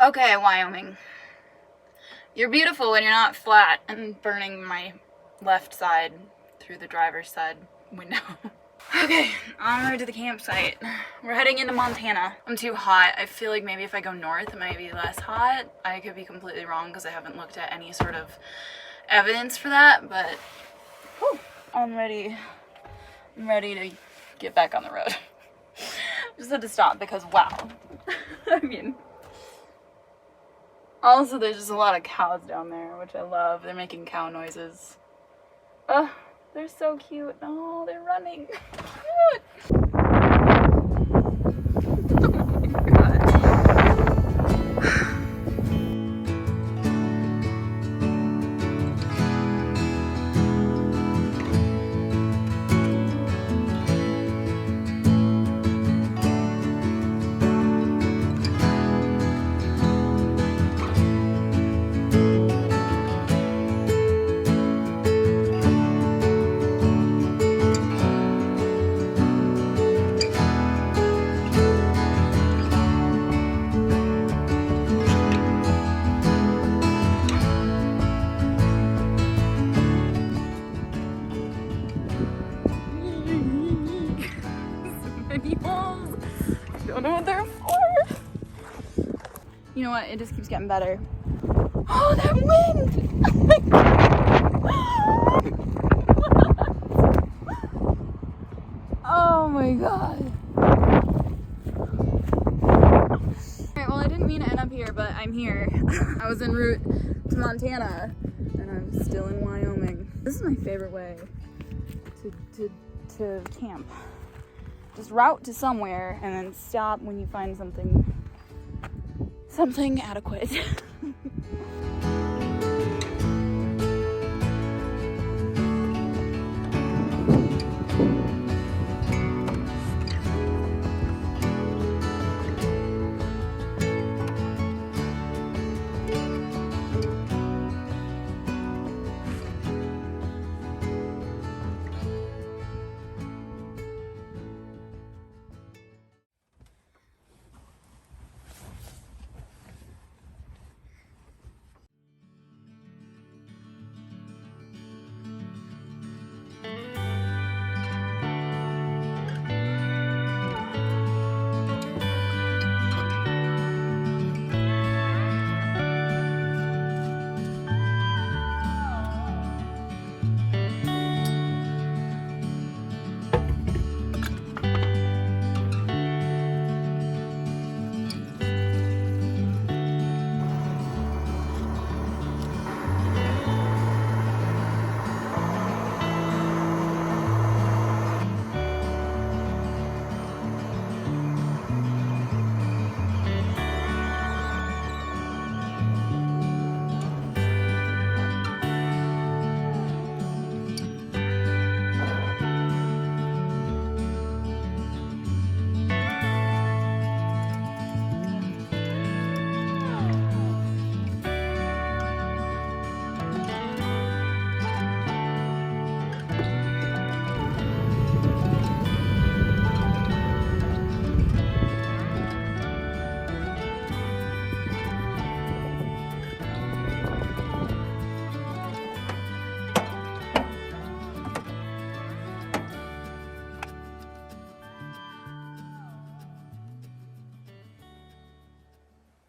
Okay, Wyoming. You're beautiful when you're not flat and burning my left side through the driver's side window. Okay, onward to the campsite. We're heading into Montana. I'm too hot. I feel like maybe if I go north it might be less hot. I could be completely wrong because I haven't looked at any sort of evidence for that, but whew, I'm ready to get back on the road. Just had to stop because wow. I mean, also there's just a lot of cows down there, which I love. They're making cow noises. Ugh, they're so cute. Oh, they're running. Cute. Don't know what they're for. You know what? It just keeps getting better. Oh, that wind! Oh my god. Alright, well I didn't mean to end up here, but I'm here. I was en route to Montana, and I'm still in Wyoming. This is my favorite way to camp. Just route to somewhere and then stop when you find something adequate.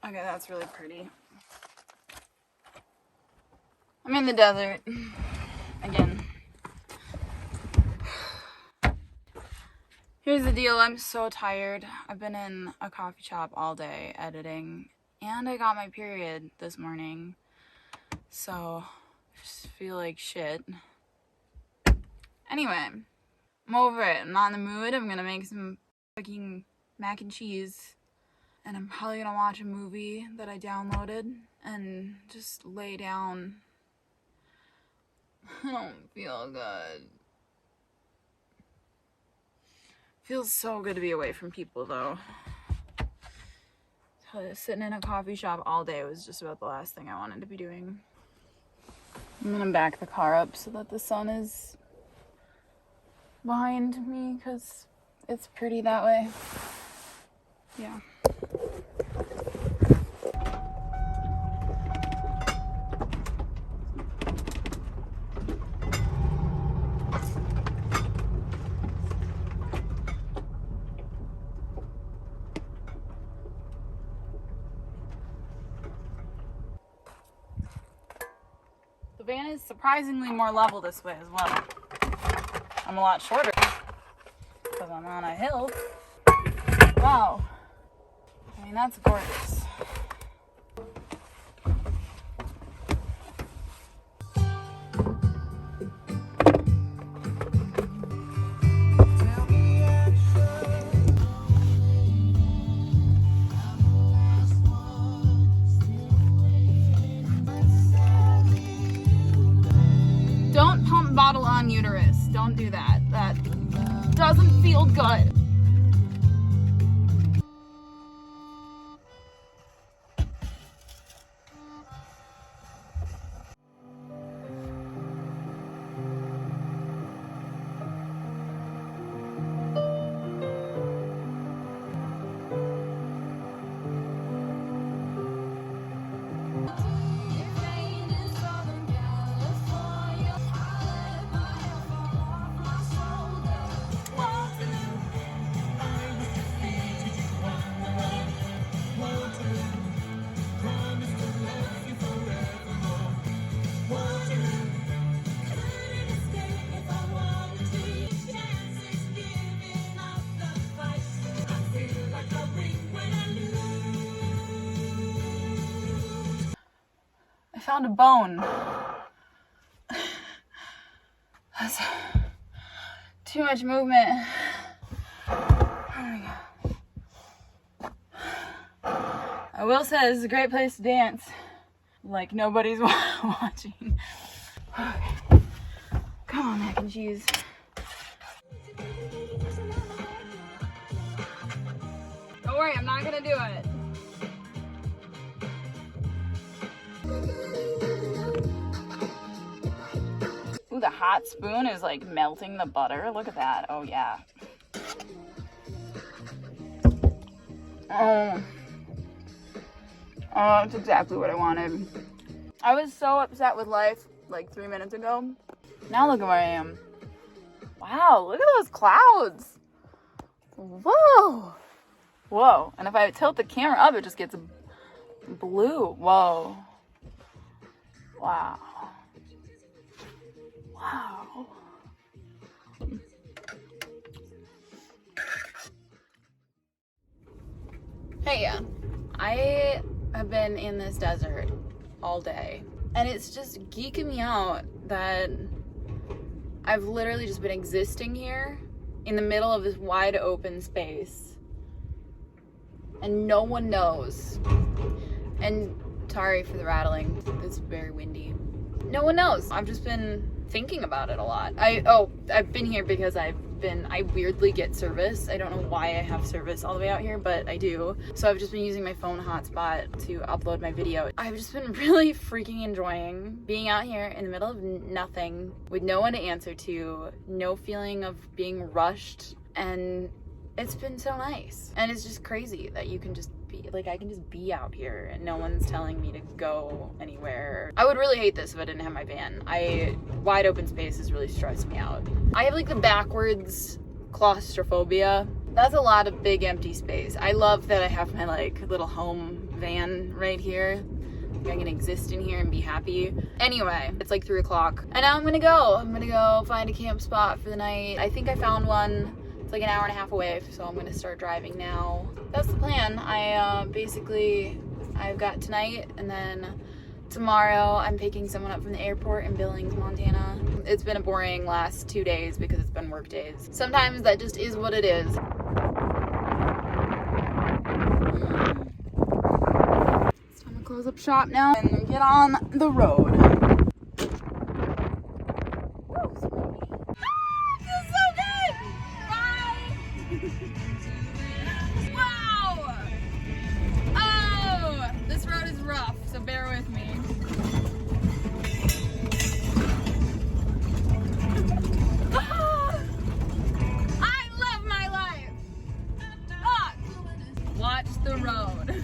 Okay, that's really pretty. I'm in the desert. Again. Here's the deal, I'm so tired. I've been in a coffee shop all day editing, and I got my period this morning. So, I just feel like shit. Anyway, I'm over it. I'm not in the mood. I'm gonna make some fucking mac and cheese. And I'm probably gonna watch a movie that I downloaded and just lay down. I don't feel good. Feels so good to be away from people though. Sitting in a coffee shop all day was just about the last thing I wanted to be doing. I'm gonna back the car up so that the sun is behind me because it's pretty that way. Yeah. The van is surprisingly more level this way as well. I'm a lot shorter because I'm on a hill. Wow. I mean, that's gorgeous. Don't pump bottle on uterus. Don't do that. That doesn't feel good. I found a bone. That's too much movement. Oh my God. I will say this is a great place to dance. Like nobody's watching. Okay. Come on, mac and cheese. Don't worry, I'm not gonna do it. Ooh, the hot spoon is like melting the butter. Look at that. Oh yeah. Oh, that's exactly what I wanted. I was so upset with life like 3 minutes ago. Now look at where I am. Wow, look at those clouds. Whoa. Whoa. And if I tilt the camera up, it just gets blue. Whoa. Wow. Wow. Hey, yeah. I have been in this desert all day, and it's just geeking me out that I've literally just been existing here in the middle of this wide open space, and no one knows. And sorry for the rattling, it's very windy. No one knows. I've just been thinking about it a lot. I've been here because I weirdly get service. I don't know why I have service all the way out here, but I do. So I've just been using my phone hotspot to upload my video. I've just been really freaking enjoying being out here in the middle of nothing with no one to answer to, no feeling of being rushed, and it's been so nice. And it's just crazy that you can just be like, I can just be out here and no one's telling me to go anywhere. I would really hate this if I didn't have my van. Wide open spaces really stress me out. I have like the backwards claustrophobia. That's a lot of big empty space. I love that I have my like little home van right here. I can exist in here and be happy. Anyway, it's like 3 o'clock and now I'm gonna go find a camp spot for the night. I think I found one. It's like an hour and a half away, so I'm gonna start driving now. That's the plan. I've got tonight and then Tomorrow I'm picking someone up from the airport in Billings, Montana. It's been a boring last 2 days because it's been work days. Sometimes that just is what it is. It's time to close up shop now and get on the road. This road is rough, so bear with me. I love my life. Fuck. Watch the road.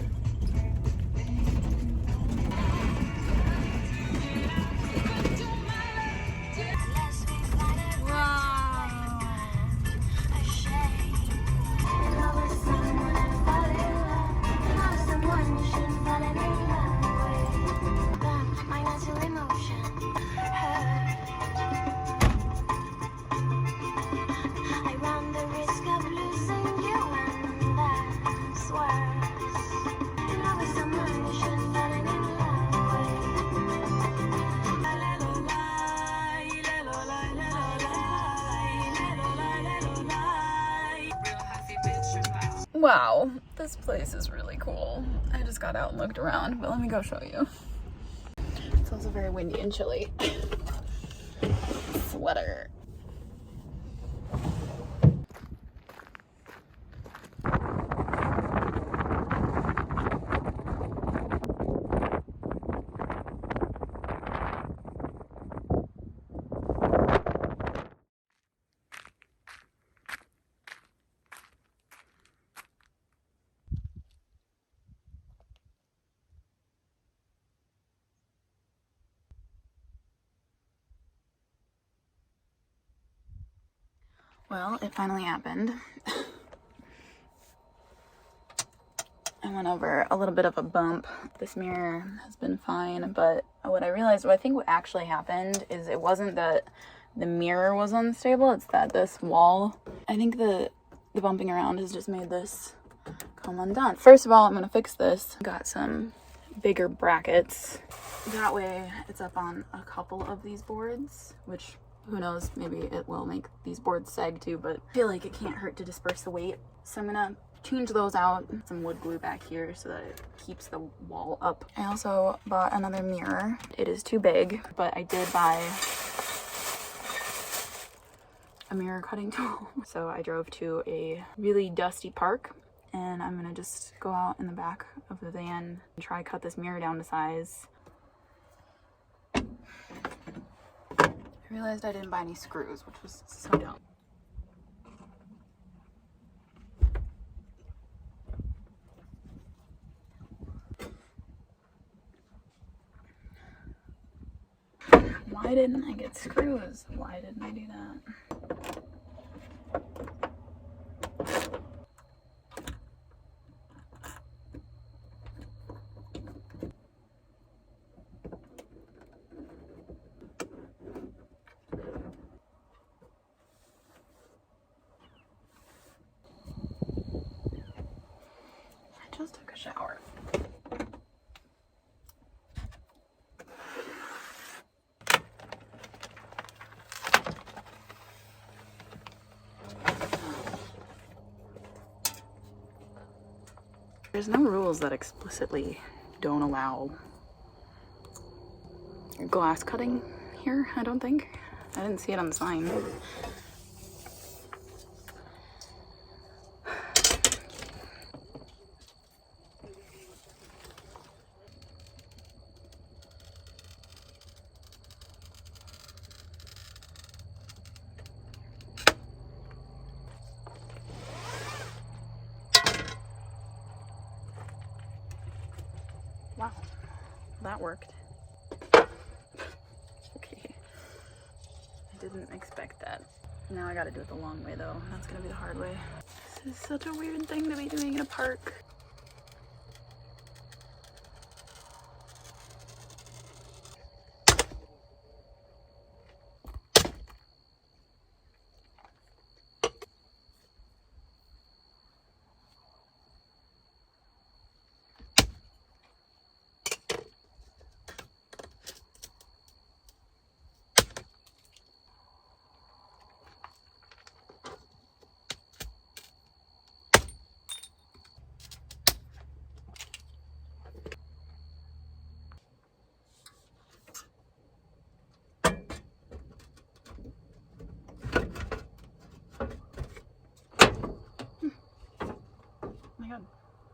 Wow, this place is really cool. I just got out and looked around, but let me go show you. It's also very windy and chilly. Sweater. Well, it finally happened. I went over a little bit of a bump. This mirror has been fine, but what I realized, I think what actually happened is it wasn't that the mirror was unstable, it's that this wall, I think the bumping around has just made this come undone. First of all, I'm gonna fix this. Got some bigger brackets. That way it's up on a couple of these boards, which who knows, maybe it will make these boards sag too, but I feel like it can't hurt to disperse the weight. So I'm gonna change those out. Some wood glue back here so that it keeps the wall up. I also bought another mirror. It is too big, but I did buy a mirror cutting tool. So I drove to a really dusty park and I'm gonna just go out in the back of the van and try cut this mirror down to size. I realized I didn't buy any screws, which was so dumb. Why didn't I get screws? Why didn't I do that? I just took a shower. There's no rules that explicitly don't allow glass cutting here, I don't think. I didn't see it on the sign. Wow, that worked. Okay, I didn't expect that. Now I gotta do it the long way though. That's gonna be the hard way. This is such a weird thing to be doing in a park.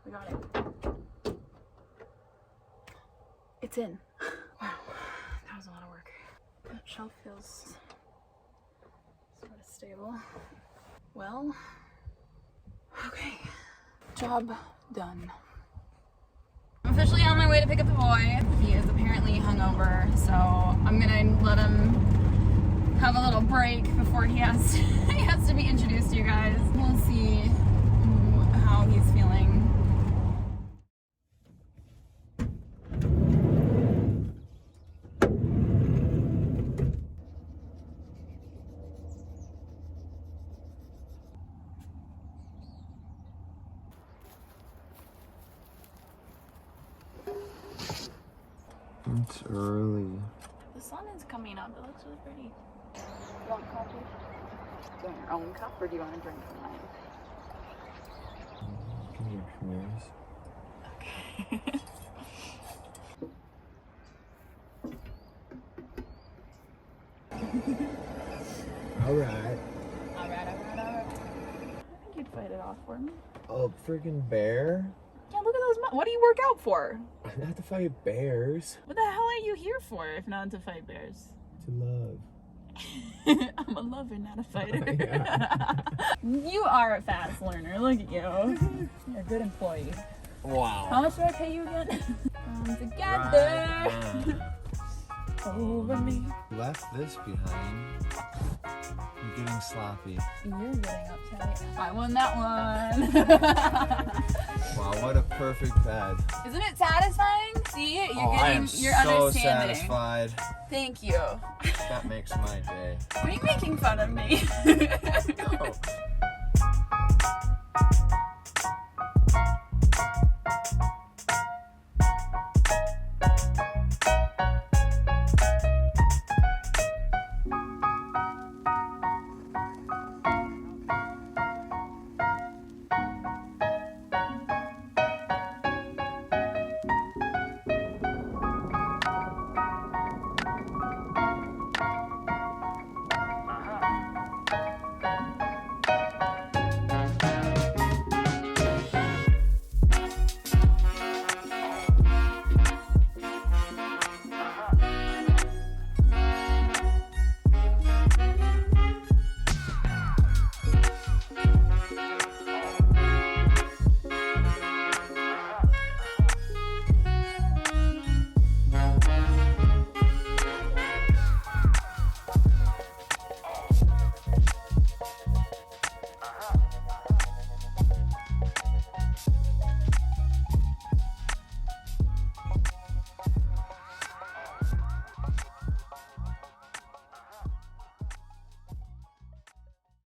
We got it. It's in. Wow, that was a lot of work. That shelf feels sort of stable. Well, okay, job done. I'm officially on my way to pick up the boy. He is apparently hungover, so I'm gonna let him have a little break before he has to be introduced to you guys. We'll see how he's feeling. It's early. The sun is coming up. It looks really pretty. You want coffee? Do you want your own cup or do you want to drink from mine? Give me yours. Okay. Alright. Alright. I think you'd fight it off for me. Oh, freaking bear? Yeah, look at those. What do you work out for? Not to fight bears. What the hell are you here for if not to fight bears? To love. I'm a lover, not a fighter. Oh, yeah. You are a fast learner. Look at you. You're a good employee. Wow. How much do I pay you again? Together. Over me. Left this behind. I'm getting sloppy. You're getting upset. I won that one. Wow, what a perfect bed. Isn't it satisfying? See, I am you're so understanding. satisfied. Thank you. That makes my day. Are you making fun of me? Oh,